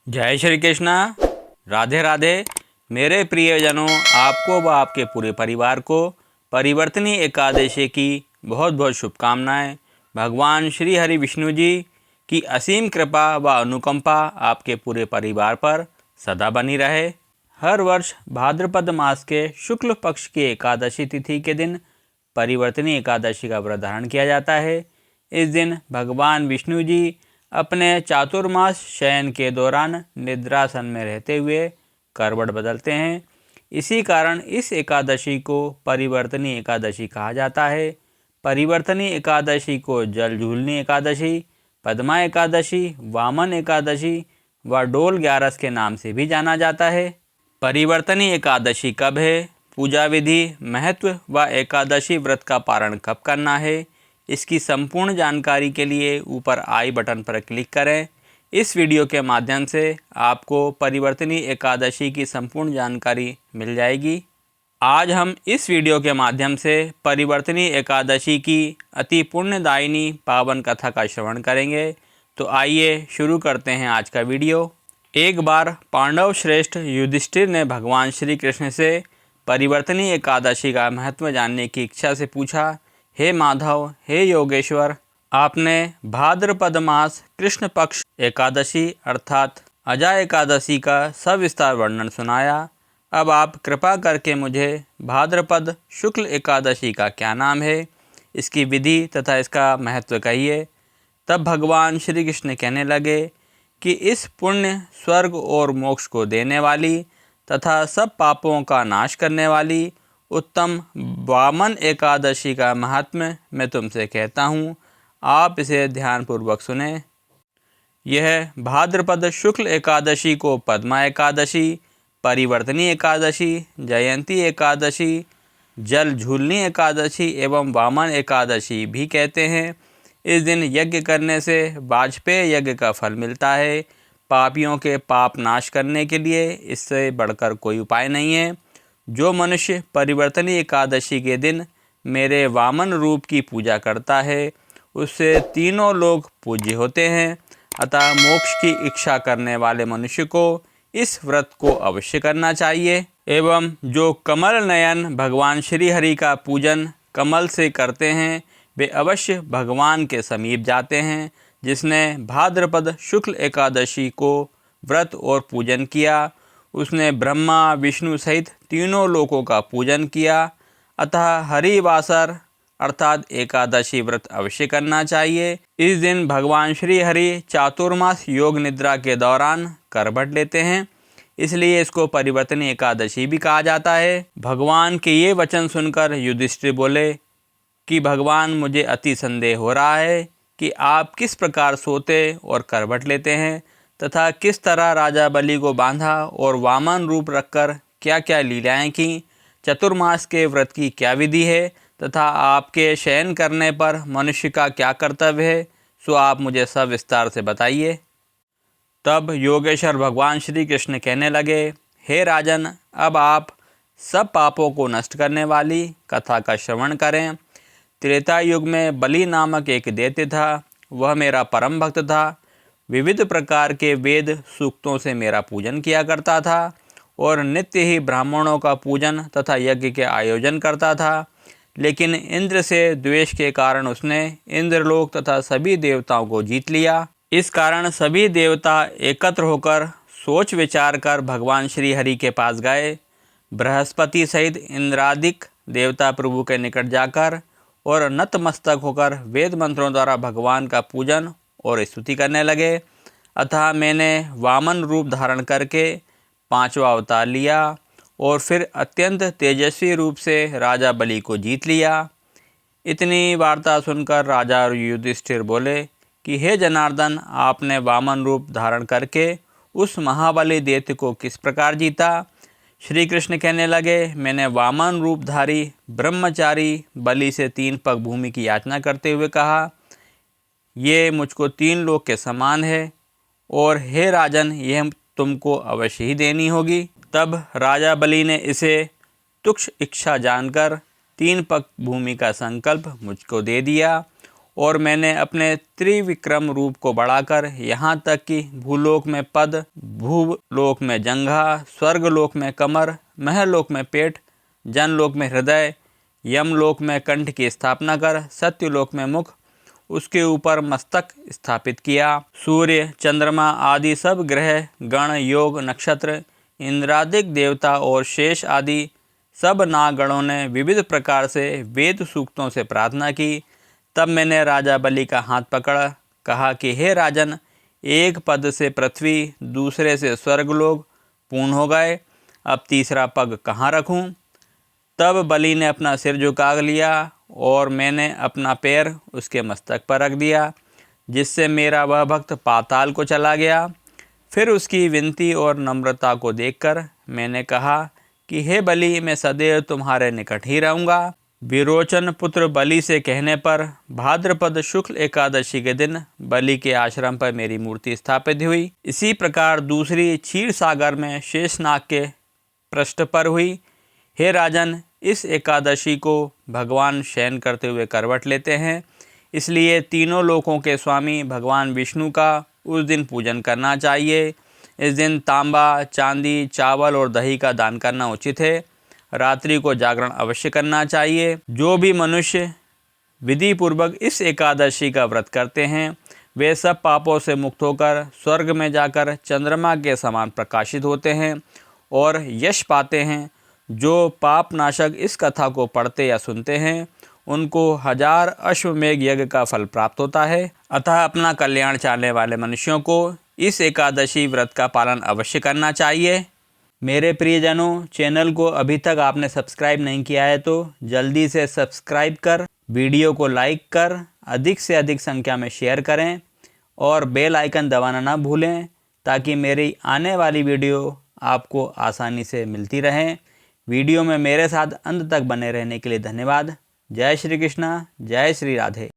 जय श्री कृष्णा। राधे राधे। मेरे प्रियजनों, आपको व आपके पूरे परिवार को परिवर्तनी एकादशी की बहुत बहुत शुभकामनाएं। भगवान श्री हरि विष्णु जी की असीम कृपा व अनुकंपा आपके पूरे परिवार पर सदा बनी रहे। हर वर्ष भाद्रपद मास के शुक्ल पक्ष की एकादशी तिथि के दिन परिवर्तनी एकादशी का व्रत धारण किया जाता है। इस दिन भगवान विष्णु जी अपने चातुर्मास शयन के दौरान निद्रासन में रहते हुए करवट बदलते हैं। इसी कारण इस एकादशी को परिवर्तनी एकादशी कहा जाता है। परिवर्तनी एकादशी को जल झूलनी एकादशी, पद्मा एकादशी, वामन एकादशी व डोल ग्यारस के नाम से भी जाना जाता है। परिवर्तनी एकादशी कब है, पूजा विधि, महत्व व एकादशी व्रत का पारण कब करना है, इसकी संपूर्ण जानकारी के लिए ऊपर आई बटन पर क्लिक करें। इस वीडियो के माध्यम से आपको परिवर्तनी एकादशी की संपूर्ण जानकारी मिल जाएगी। आज हम इस वीडियो के माध्यम से परिवर्तनी एकादशी की अति पुण्यदायिनी पावन कथा का श्रवण करेंगे। तो आइए शुरू करते हैं आज का वीडियो। एक बार पांडव श्रेष्ठ युधिष्ठिर ने भगवान श्री कृष्ण से परिवर्तनी एकादशी का महत्व जानने की इच्छा से पूछा, हे माधव, हे योगेश्वर, आपने भाद्रपद मास कृष्ण पक्ष एकादशी अर्थात अजा एकादशी का सविस्तार वर्णन सुनाया। अब आप कृपा करके मुझे भाद्रपद शुक्ल एकादशी का क्या नाम है, इसकी विधि तथा इसका महत्व कहिए। तब भगवान श्री कृष्ण कहने लगे कि इस पुण्य, स्वर्ग और मोक्ष को देने वाली तथा सब पापों का नाश करने वाली उत्तम वामन एकादशी का महात्म्य मैं तुमसे कहता हूँ। आप इसे ध्यानपूर्वक सुने। यह भाद्रपद शुक्ल एकादशी को पद्मा एकादशी, परिवर्तनी एकादशी, जयंती एकादशी, जल झूलनी एकादशी एवं वामन एकादशी भी कहते हैं। इस दिन यज्ञ करने से वाजपेय यज्ञ का फल मिलता है। पापियों के पाप नाश करने के लिए इससे बढ़कर कोई उपाय नहीं है। जो मनुष्य परिवर्तनी एकादशी के दिन मेरे वामन रूप की पूजा करता है, उससे तीनों लोग पूज्य होते हैं। अतः मोक्ष की इच्छा करने वाले मनुष्य को इस व्रत को अवश्य करना चाहिए। एवं जो कमल नयन भगवान श्री हरि का पूजन कमल से करते हैं, वे अवश्य भगवान के समीप जाते हैं। जिसने भाद्रपद शुक्ल एकादशी को व्रत और पूजन किया, उसने ब्रह्मा विष्णु सहित तीनों लोकों का पूजन किया। अतः हरिवासर अर्थात एकादशी व्रत अवश्य करना चाहिए। इस दिन भगवान श्री हरि चातुर्मास योग निद्रा के दौरान करवट लेते हैं, इसलिए इसको परिवर्तनी एकादशी भी कहा जाता है। भगवान के ये वचन सुनकर युधिष्ठिर बोले कि भगवान, मुझे अति संदेह हो रहा है कि आप किस प्रकार सोते और करवट लेते हैं तथा किस तरह राजा बलि को बांधा और वामन रूप रखकर क्या क्या लीलाएं की, चतुर्मास के व्रत की क्या विधि है तथा आपके शयन करने पर मनुष्य का क्या कर्तव्य है, सो आप मुझे सविस्तार से बताइए। तब योगेश्वर भगवान श्री कृष्ण कहने लगे, हे राजन, अब आप सब पापों को नष्ट करने वाली कथा का श्रवण करें। त्रेता युग में बलि नामक एक दैत्य था। वह मेरा परम भक्त था। विविध प्रकार के वेद सूक्तों से मेरा पूजन किया करता था और नित्य ही ब्राह्मणों का पूजन तथा यज्ञ के आयोजन करता था। लेकिन इंद्र से द्वेष के कारण उसने इंद्रलोक तथा सभी देवताओं को जीत लिया। इस कारण सभी देवता एकत्र होकर सोच विचार कर भगवान श्री हरि के पास गए। बृहस्पति सहित इंद्रादिक देवता प्रभु के निकट जाकर और नतमस्तक होकर वेद मंत्रों द्वारा भगवान का पूजन और स्तुति करने लगे। अतः मैंने वामन रूप धारण करके 5वां अवतार लिया और फिर अत्यंत तेजस्वी रूप से राजा बलि को जीत लिया। इतनी वार्ता सुनकर राजा युधिष्ठिर बोले कि हे जनार्दन, आपने वामन रूप धारण करके उस महाबली दैत्य को किस प्रकार जीता। श्री कृष्ण कहने लगे, मैंने वामन रूपधारी ब्रह्मचारी बलि से 3 पग भूमि की याचना करते हुए कहा, ये मुझको 3 लोक के समान है और हे राजन, यह तुमको अवश्य ही देनी होगी। तब राजा बलि ने इसे तुच्छ इच्छा जानकर 3 पग भूमि का संकल्प मुझको दे दिया और मैंने अपने त्रिविक्रम रूप को बढ़ाकर यहाँ तक कि भूलोक में पद, भूलोक में जंघा, स्वर्गलोक में कमर, महलोक में पेट, जनलोक में हृदय, यमलोक में कंठ की स्थापना कर सत्यलोक में मुख, उसके ऊपर मस्तक स्थापित किया। सूर्य, चंद्रमा आदि सब ग्रह, गण, योग, नक्षत्र, इंद्रादिक देवता और शेष आदि सब नागणों ने विविध प्रकार से वेद सूक्तों से प्रार्थना की। तब मैंने राजा बलि का हाथ पकड़ कहा कि हे राजन, एक पद से पृथ्वी, दूसरे से स्वर्गलोक पूर्ण हो गए, अब तीसरा पग कहाँ रखूं? तब बलि ने अपना सिर झुका लिया और मैंने अपना पैर उसके मस्तक पर रख दिया, जिससे मेरा वह भक्त पाताल को चला गया। फिर उसकी विनती और नम्रता को देखकर मैंने कहा कि हे बलि, मैं सदैव तुम्हारे निकट ही रहूँगा। विरोचन पुत्र बलि से कहने पर भाद्रपद शुक्ल एकादशी के दिन बलि के आश्रम पर मेरी मूर्ति स्थापित हुई। इसी प्रकार दूसरी क्षीर सागर में शेषनाग के पृष्ठ पर हुई। हे राजन, इस एकादशी को भगवान शयन करते हुए करवट लेते हैं, इसलिए तीनों लोकों के स्वामी भगवान विष्णु का उस दिन पूजन करना चाहिए। इस दिन तांबा, चांदी, चावल और दही का दान करना उचित है। रात्रि को जागरण अवश्य करना चाहिए। जो भी मनुष्य विधि पूर्वक इस एकादशी का व्रत करते हैं वे सब पापों से मुक्त होकर स्वर्ग में जाकर चंद्रमा के समान प्रकाशित होते हैं और यश पाते हैं। जो पाप नाशक इस कथा को पढ़ते या सुनते हैं उनको 1000 अश्वमेघ यज्ञ का फल प्राप्त होता है। अतः अपना कल्याण चाहने वाले मनुष्यों को इस एकादशी व्रत का पालन अवश्य करना चाहिए। मेरे प्रियजनों, चैनल को अभी तक आपने सब्सक्राइब नहीं किया है तो जल्दी से सब्सक्राइब कर, वीडियो को लाइक कर, अधिक से अधिक संख्या में शेयर करें और बेल आइकन दबाना ना भूलें, ताकि मेरी आने वाली वीडियो आपको आसानी से मिलती रहें। वीडियो में मेरे साथ अंत तक बने रहने के लिए धन्यवाद। जय श्री कृष्णा, जय श्री राधे।